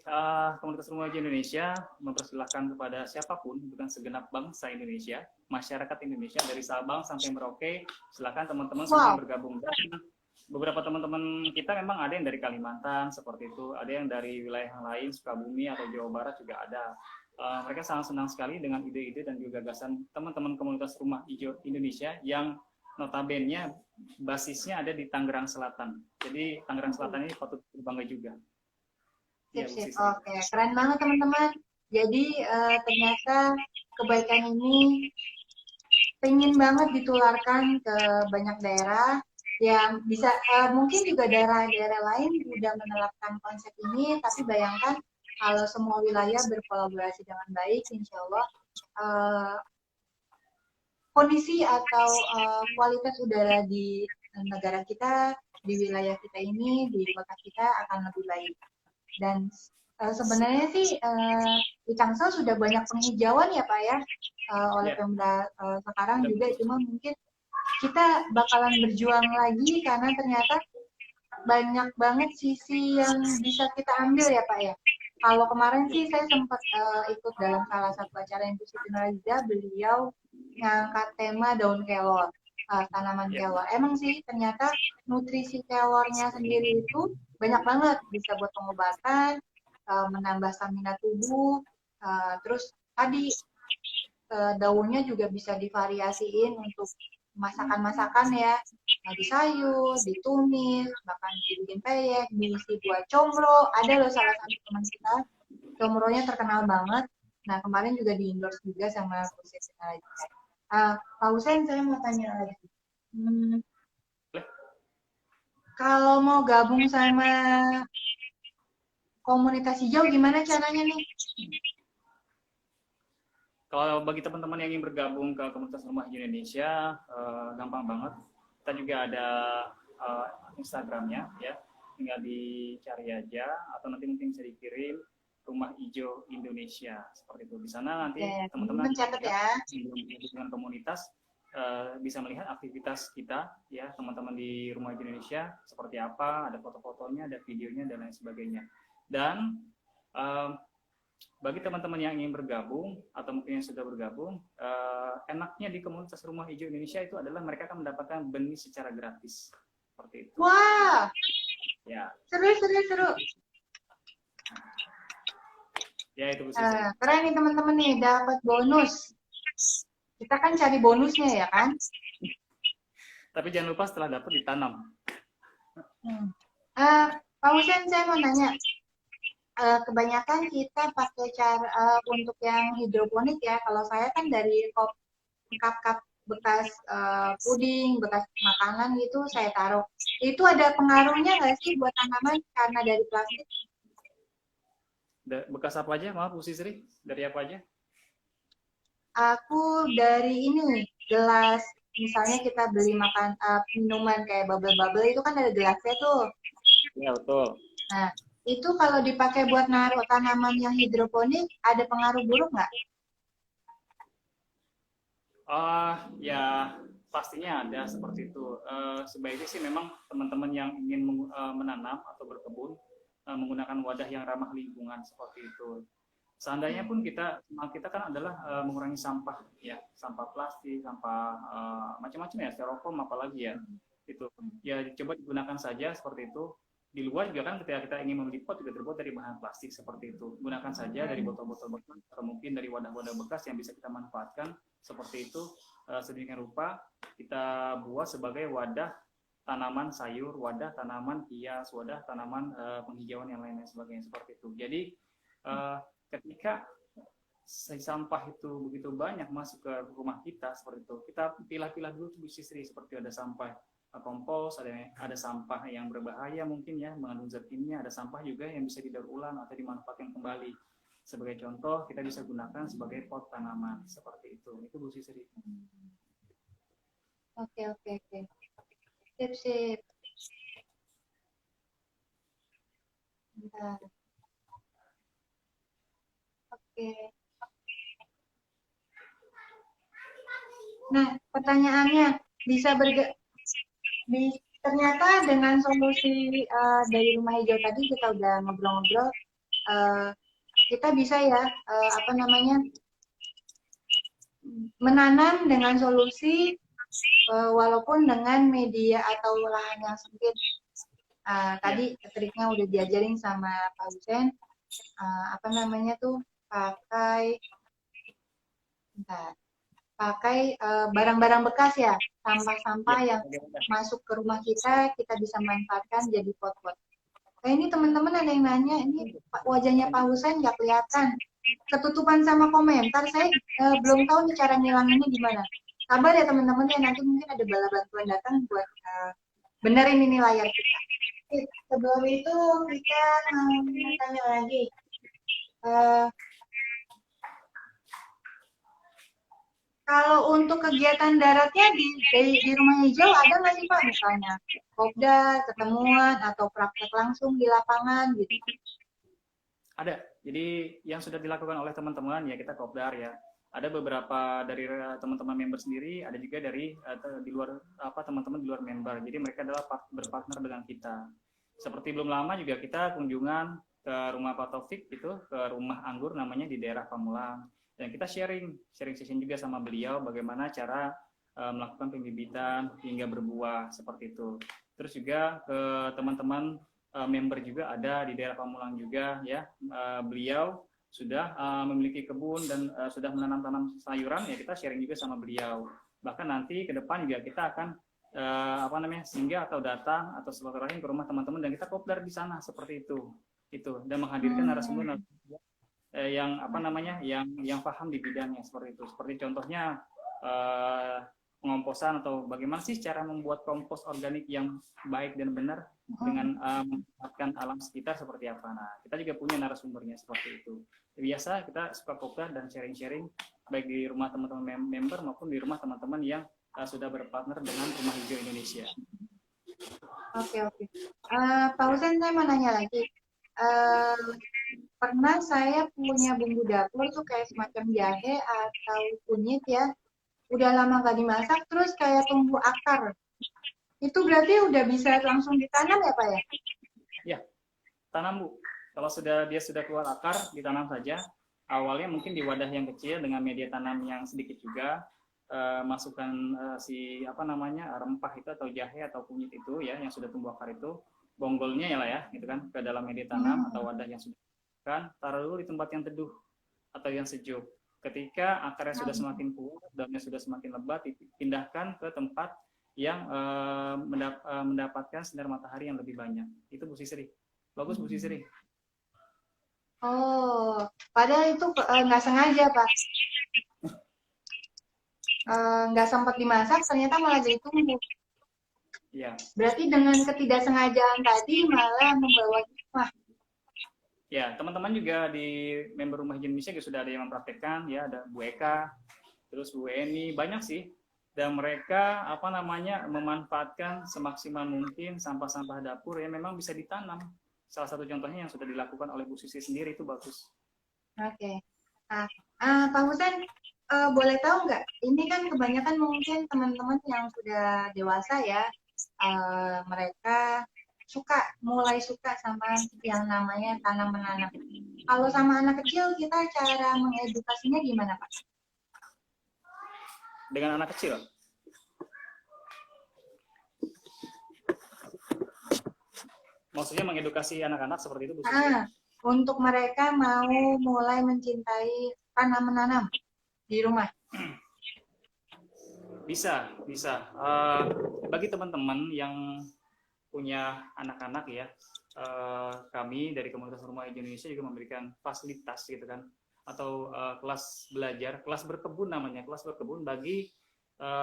Komunitas Rumah Hijau Indonesia mempersilahkan kepada siapapun, bukan segenap bangsa Indonesia, masyarakat Indonesia dari Sabang sampai Merauke, silakan teman-teman semua bergabung. Dan beberapa teman-teman kita memang ada yang dari Kalimantan seperti itu, ada yang dari wilayah yang lain, Sukabumi atau Jawa Barat juga ada. Mereka sangat senang sekali dengan ide-ide dan juga gagasan teman-teman Komunitas Rumah Hijau Indonesia yang notabene basisnya ada di Tangerang Selatan. Jadi Tangerang Selatan ini patut berbangga juga. Sip. Oke, keren banget teman-teman. Jadi ternyata kebaikan ini pengen banget ditularkan ke banyak daerah yang bisa, mungkin juga daerah-daerah lain udah menerapkan konsep ini, tapi bayangkan kalau semua wilayah berkolaborasi dengan baik, insya Allah kondisi atau kualitas udara di negara kita, di wilayah kita ini, di kota kita akan lebih baik. Dan sebenarnya sih di Tangsel sudah banyak penghijauan ya Pak ya, oleh Pemda sekarang juga, cuma mungkin kita bakalan berjuang lagi karena ternyata banyak banget sisi yang bisa kita ambil ya Pak ya. Kalau kemarin sih saya sempat ikut dalam salah satu acara yang Bu Siti Nurhaliza, beliau ngangkat tema daun kelor, tanaman kelor. Emang sih ternyata nutrisi kelornya sendiri itu banyak banget, bisa buat pengobatan, menambah stamina tubuh, terus tadi daunnya juga bisa divariasiin untuk masakan-masakan ya, di sayur, ditumis, bahkan dibikin peyek, diisi buat combro. Ada loh salah satu teman kita, combronya terkenal banget. Nah kemarin juga di-endorse juga sama Bu Siti Nurhaliza. Pak Husen, saya mau tanya lagi. Kalau mau gabung sama komunitas hijau, gimana caranya nih? Kalau bagi teman-teman yang ingin bergabung ke Komunitas Rumah Hijau Indonesia, gampang banget. Kita juga ada Instagramnya, ya, tinggal dicari aja, atau nanti mungkin bisa dikirim Rumah Hijau Indonesia, seperti itu. Di sana nanti teman-teman dengan komunitas bisa melihat aktivitas kita, ya, teman-teman di Rumah Hijau Indonesia seperti apa, ada foto-fotonya, ada videonya, dan lain sebagainya. Dan bagi teman-teman yang ingin bergabung atau mungkin yang sudah bergabung, enaknya di Komunitas Rumah Hijau Indonesia itu adalah mereka akan mendapatkan benih secara gratis, seperti itu. Wah, ya, seru. Ya itu keren nih teman-teman nih, dapat bonus. Kita kan cari bonusnya ya kan? Tapi jangan lupa setelah dapat ditanam. Pak Husen, saya mau nanya. Kebanyakan kita pakai cara untuk yang hidroponik ya. Kalau saya kan dari cup bekas puding, bekas makanan gitu saya taruh. Itu ada pengaruhnya nggak sih buat tanaman karena dari plastik? Bekas apa aja? Maaf Bu Sisri, dari apa aja? Aku dari ini, gelas. Misalnya kita beli makan minuman kayak bubble itu kan ada gelasnya tuh. Ya betul. Nah, itu kalau dipakai buat naruh tanaman yang hidroponik, ada pengaruh buruk nggak? Ya pastinya ada seperti itu. Sebaiknya sih memang teman-teman yang ingin menanam atau berkebun menggunakan wadah yang ramah lingkungan seperti itu. Seandainya pun kita kan adalah mengurangi sampah, ya, sampah plastik, sampah macam-macam ya, styrofoam apalagi ya, itu ya coba digunakan saja seperti itu. Di luar juga kan ketika kita ingin membeli pot juga terbuat dari bahan plastik seperti itu. Gunakan saja dari botol-botol bekas atau mungkin dari wadah-wadah bekas yang bisa kita manfaatkan seperti itu. Sedemikian rupa kita buat sebagai wadah tanaman sayur, wadah tanaman hias, wadah tanaman penghijauan yang lain-lain sebagainya seperti itu. Jadi ketika sampah itu begitu banyak masuk ke rumah kita seperti itu, kita pilah-pilah dulu tuh Bu Sisri, seperti ada sampah kompos, ada sampah yang berbahaya mungkin ya, mengandung zat kimia, ada sampah juga yang bisa didaur ulang atau dimanfaatkan kembali. Sebagai contoh, kita bisa gunakan sebagai pot tanaman seperti itu. Itu Bu Sisri. Oke, oke, oke. Sip, sip. Bentar. Oke. Nah, pertanyaannya bisa ternyata dengan solusi dari rumah hijau tadi kita udah ngobrol-ngobrol, kita bisa ya apa namanya menanam dengan solusi walaupun dengan media atau lahan yang sempit. Tadi triknya udah diajarin sama Pak Hussein, apa namanya tuh pakai barang-barang bekas ya, sampah-sampah yang masuk ke rumah kita bisa manfaatkan jadi pot-pot. Ini teman-teman ada yang nanya, ini wajahnya Pak Hussein nggak kelihatan, ketutupan sama komentar, saya belum tahu nih cara ngilanginnya gimana. Sabar ya teman-teman ya, nanti mungkin ada bala bantuan datang buat benerin ini layar kita. Sebelum itu kita mau tanya lagi. Kalau untuk kegiatan daratnya di rumah hijau ada nggak sih Pak, misalnya kopdar, ketemuan atau praktek langsung di lapangan gitu? Ada. Jadi yang sudah dilakukan oleh teman-teman ya, kita kopdar ya. Ada beberapa dari teman-teman member sendiri, ada juga dari di luar teman-teman di luar member. Jadi mereka adalah berpartner dengan kita. Seperti belum lama juga kita kunjungan ke rumah Pak Taufik itu, ke rumah anggur namanya di daerah Pamulang. Dan kita sharing session juga sama beliau bagaimana cara melakukan pembibitan hingga berbuah seperti itu. Terus juga ke teman-teman member juga ada di daerah Pamulang juga ya, beliau sudah memiliki kebun dan sudah menanam sayuran ya, kita sharing juga sama beliau. Bahkan nanti ke depan juga kita akan singgah atau datang atau silaturahim ke rumah teman-teman dan kita kopdar di sana seperti itu dan menghadirkan narasumber yang yang paham di bidangnya seperti itu. Seperti contohnya pengomposan atau bagaimana sih cara membuat kompos organik yang baik dan benar dengan memanfaatkan alam sekitar seperti apa. Nah, kita juga punya narasumbernya seperti itu. Biasa kita suka kopdar dan sharing-sharing baik di rumah teman-teman member maupun di rumah teman-teman yang sudah berpartner dengan Rumah Hijau Indonesia. Oke. Pak Hussein, saya mau nanya lagi. Pernah saya punya bumbu dapur tuh kayak semacam jahe atau kunyit ya, udah lama gak dimasak terus kayak tumbuh akar, itu berarti udah bisa langsung ditanam ya Pak ya? Ya, tanam Bu. Kalau dia sudah keluar akar, ditanam saja. Awalnya mungkin di wadah yang kecil dengan media tanam yang sedikit juga, masukkan rempah itu atau jahe atau kunyit itu ya yang sudah tumbuh akar itu, bonggolnya ya lah ya, gitu kan, ke dalam media tanam atau wadah yang sudah kan, taruh dulu di tempat yang teduh atau yang sejuk. Ketika akarnya sudah semakin kuat, daunnya sudah semakin lebat, dipindahkan ke tempat yang mendapatkan sinar matahari yang lebih banyak. Itu Bu Sisri. Bagus Bu Sisri. Oh, padahal itu nggak sengaja Pak. Nggak sempat dimasak, ternyata malah jadi tumbuh. Ya. Berarti dengan ketidaksengajaan tadi malah membawa hikmah. Ya, teman-teman juga di member Rumah Hijau Indonesia juga sudah ada yang mempraktekkan, ya, ada Bu Eka, terus Bu Eni, banyak sih. Dan mereka memanfaatkan semaksimal mungkin sampah-sampah dapur yang memang bisa ditanam. Salah satu contohnya yang sudah dilakukan oleh Bu Sisi sendiri, itu bagus. Oke. Nah, Pak Hussein, boleh tahu nggak? Ini kan kebanyakan mungkin teman-teman yang sudah dewasa ya, mereka mulai suka sama yang namanya tanam menanam. Kalau sama anak kecil, kita cara mengedukasinya gimana Pak? Dengan anak kecil? Maksudnya mengedukasi anak-anak seperti itu Bu Sisi? Untuk mereka mau mulai mencintai tanam menanam di rumah. Bisa. bagi teman-teman yang punya anak-anak ya, kami dari komunitas Rumah Hijau Indonesia juga memberikan fasilitas gitu kan, atau kelas belajar, kelas berkebun namanya, kelas berkebun bagi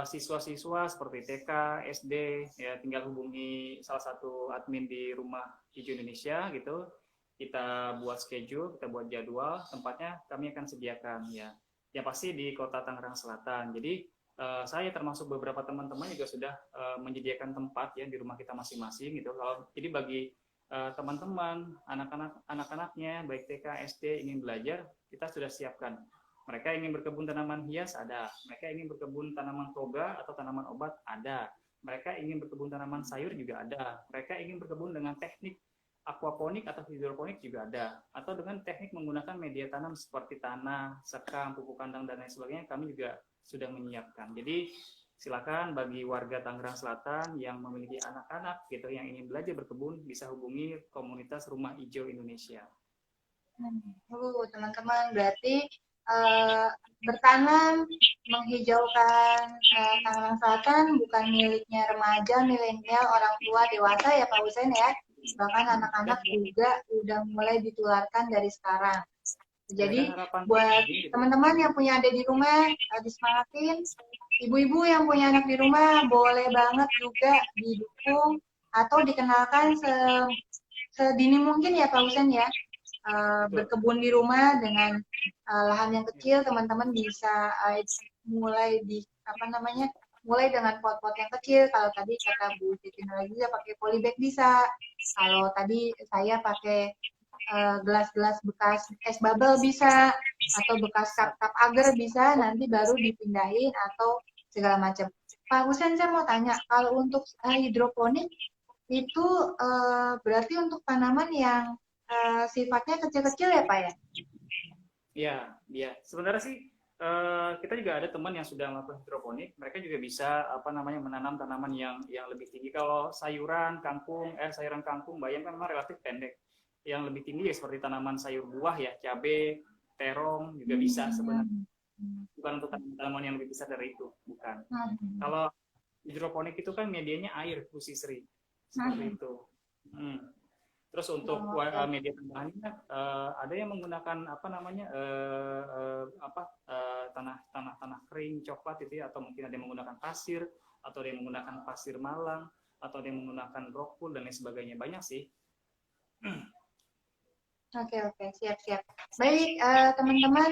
siswa-siswa seperti TK, SD, ya tinggal hubungi salah satu admin di Rumah Hijau Indonesia gitu. Kita buat schedule, kita buat jadwal, tempatnya kami akan sediakan ya. Ya pasti di Kota Tangerang Selatan. Jadi saya termasuk beberapa teman-teman juga sudah menyediakan tempat ya di rumah kita masing-masing gitu. Jadi bagi teman-teman, anak-anaknya baik TK, SD ingin belajar, kita sudah siapkan. Mereka ingin berkebun tanaman hias, ada. Mereka ingin berkebun tanaman toga atau tanaman obat, ada. Mereka ingin berkebun tanaman sayur juga ada. Mereka ingin berkebun dengan teknik aquaponik atau hidroponik juga ada. Atau dengan teknik menggunakan media tanam seperti tanah, sekam, pupuk kandang, dan lain sebagainya, kami juga sudah menyiapkan. Jadi silakan bagi warga Tangerang Selatan yang memiliki anak-anak gitu yang ingin belajar berkebun bisa hubungi komunitas Rumah Hijau Indonesia. Teman-teman, berarti bertanam, menghijaukan Tangerang Selatan bukan miliknya remaja, milenial, orang tua, dewasa ya Pak Husein ya. Bahkan anak-anak juga udah mulai ditularkan dari sekarang. Jadi buat teman-teman yang punya adik di rumah, disemangatin. Ibu-ibu yang punya anak di rumah boleh banget juga didukung atau dikenalkan sedini mungkin ya Pak Husein ya. Berkebun di rumah dengan lahan yang kecil, teman-teman bisa mulai mulai dengan pot-pot yang kecil. Kalau tadi kata Bu Titin lagi pakai polybag bisa. Kalau tadi saya pakai gelas-gelas bekas es bubble bisa, atau bekas cup-cup agar bisa, nanti baru dipindahin atau segala macam. Pak Husein, saya mau tanya, kalau untuk hidroponik itu berarti untuk tanaman yang sifatnya kecil-kecil ya Pak ya? Iya. Sebenarnya sih kita juga ada teman yang sudah melakukan hidroponik. Mereka juga bisa menanam tanaman yang lebih tinggi. Kalau sayuran kangkung, bayam kan memang relatif pendek. Yang lebih tinggi ya seperti tanaman sayur buah ya, cabai, terong juga bisa sebenarnya. Bukan untuk tanaman yang lebih besar dari itu, bukan. Kalau hidroponik itu kan medianya air, Bu Sisri. Seperti itu. Terus untuk media tambahannya ada yang menggunakan tanah kering coklat itu ya, atau mungkin ada yang menggunakan pasir, atau ada yang menggunakan pasir malang, atau ada yang menggunakan rock wool dan lain sebagainya. Banyak sih. Oke, siap. Baik, teman-teman,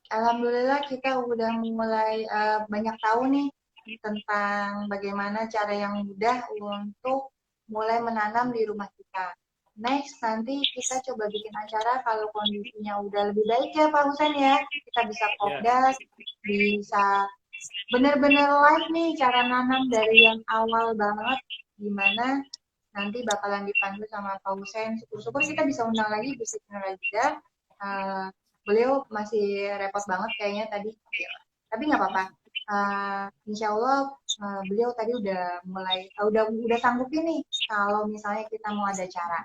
alhamdulillah kita udah mulai banyak tahu nih tentang bagaimana cara yang mudah untuk mulai menanam di rumah kita. Next, nanti kita coba bikin acara kalau kondisinya udah lebih baik ya Pak Husein ya. Kita bisa kopdar, bisa benar-benar live nih cara nanam dari yang awal banget, gimana nanti bakalan dipandu sama Pak Husein. Syukur-syukur kita bisa undang lagi Bu Siti Nurhaliza. Beliau masih repot banget kayaknya tadi. Tapi nggak apa-apa. Insya Allah beliau tadi udah mulai udah sanggupin nih kalau misalnya kita mau ada cara.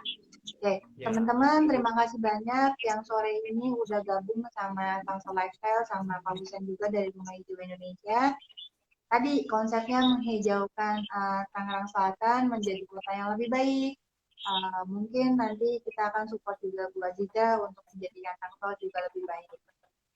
Oke, teman-teman, terima kasih banyak yang sore ini udah gabung sama Tangsel Lifestyle sama Pak Husein juga dari Rumah Hijau Indonesia. Tadi konsepnya menghijaukan Tangerang Selatan menjadi kota yang lebih baik. Mungkin nanti kita akan support juga Bu Aziza untuk menjadikan Tangsel juga lebih baik.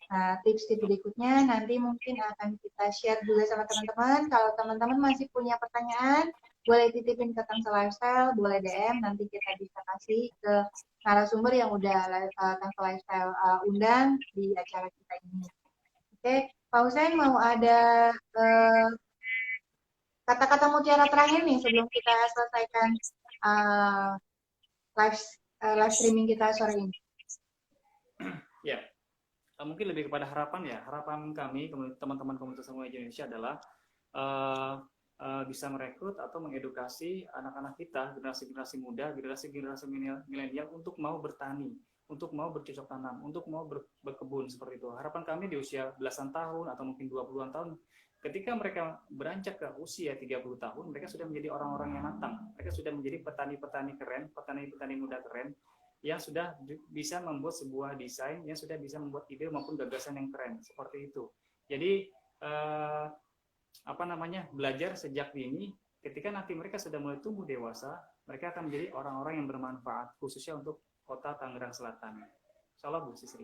Nah, tips-tips berikutnya nanti mungkin akan kita share juga sama teman-teman. Kalau teman-teman masih punya pertanyaan, boleh titipin ke Tangsel Lifestyle, boleh DM, nanti kita bisa kasih ke narasumber yang udah Tangsel Lifestyle undang di acara kita ini. Oke, Pak Husein mau ada kata-kata mutiara terakhir nih sebelum kita selesaikan live streaming kita sore ini. Ya. Mungkin lebih kepada harapan kami teman-teman komunitas Rumah Hijau Indonesia adalah bisa merekrut atau mengedukasi anak-anak kita, generasi muda, generasi milenial untuk mau bertani, untuk mau bercocok tanam, untuk mau berkebun seperti itu. Harapan kami di usia belasan tahun atau mungkin 20-an tahun, ketika mereka beranjak ke usia 30 tahun, mereka sudah menjadi orang-orang yang matang. Mereka sudah menjadi petani-petani keren, petani-petani muda keren, yang sudah bisa membuat sebuah desain, yang sudah bisa membuat ide maupun gagasan yang keren seperti itu. Jadi belajar sejak dini. Ketika nanti mereka sudah mulai tumbuh dewasa, mereka akan menjadi orang-orang yang bermanfaat, khususnya untuk kota Tangerang Selatan. Insya Allah, Bu Sisri.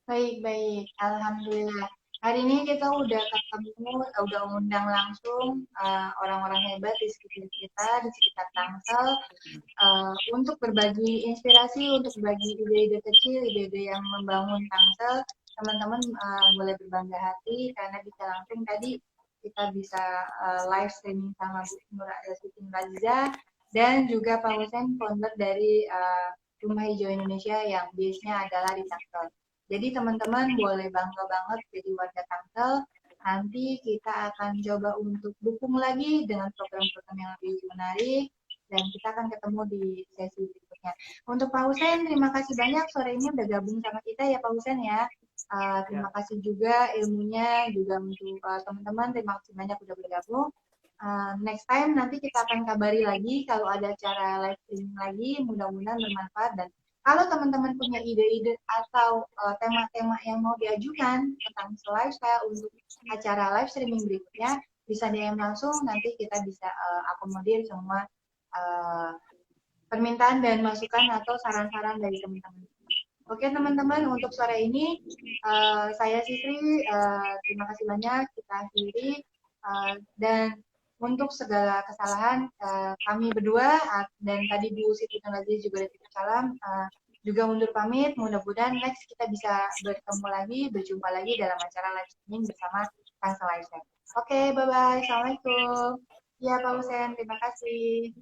Baik. Alhamdulillah. Hari ini kita udah ketemu, udah undang langsung orang-orang hebat di sekitar kita, di sekitar Tangsel, untuk berbagi inspirasi, untuk berbagi ide-ide kecil, ide-ide yang membangun Tangsel. Teman-teman boleh berbangga hati karena bisa langsung tadi kita bisa live streaming sama Bu Siti Nurhaliza dan juga Pak Hussein, founder dari Rumah Hijau Indonesia yang base-nya adalah di Tangsel. Jadi teman-teman boleh bangga banget jadi warga Tangsel. Nanti kita akan coba untuk dukung lagi dengan program-program yang lebih menarik dan kita akan ketemu di sesi berikutnya. Untuk Pak Hussein, terima kasih banyak sore ini udah gabung sama kita ya Pak Hussein ya. Terima kasih juga ilmunya juga untuk teman-teman. Terima kasih banyak udah bergabung. Next time nanti kita akan kabari lagi kalau ada acara live streaming lagi. Mudah-mudahan bermanfaat dan kalau teman-teman punya ide-ide atau tema-tema yang mau diajukan tentang lifestyle untuk acara live streaming berikutnya, bisa DM langsung, nanti kita bisa akomodir semua permintaan dan masukan atau saran-saran dari teman-teman. Oke teman-teman, untuk sore ini saya Sisri, terima kasih banyak, kita akhiri, dan untuk segala kesalahan kami berdua dan tadi Bu Siti Nurhaliza juga ada titip salam juga mundur pamit. Mudah-mudahan next kita bisa bertemu lagi, berjumpa lagi dalam acara live streaming bersama Tangsel Lifestyle. Oke, bye-bye. Assalamualaikum. Ya Pak Hussein, terima kasih.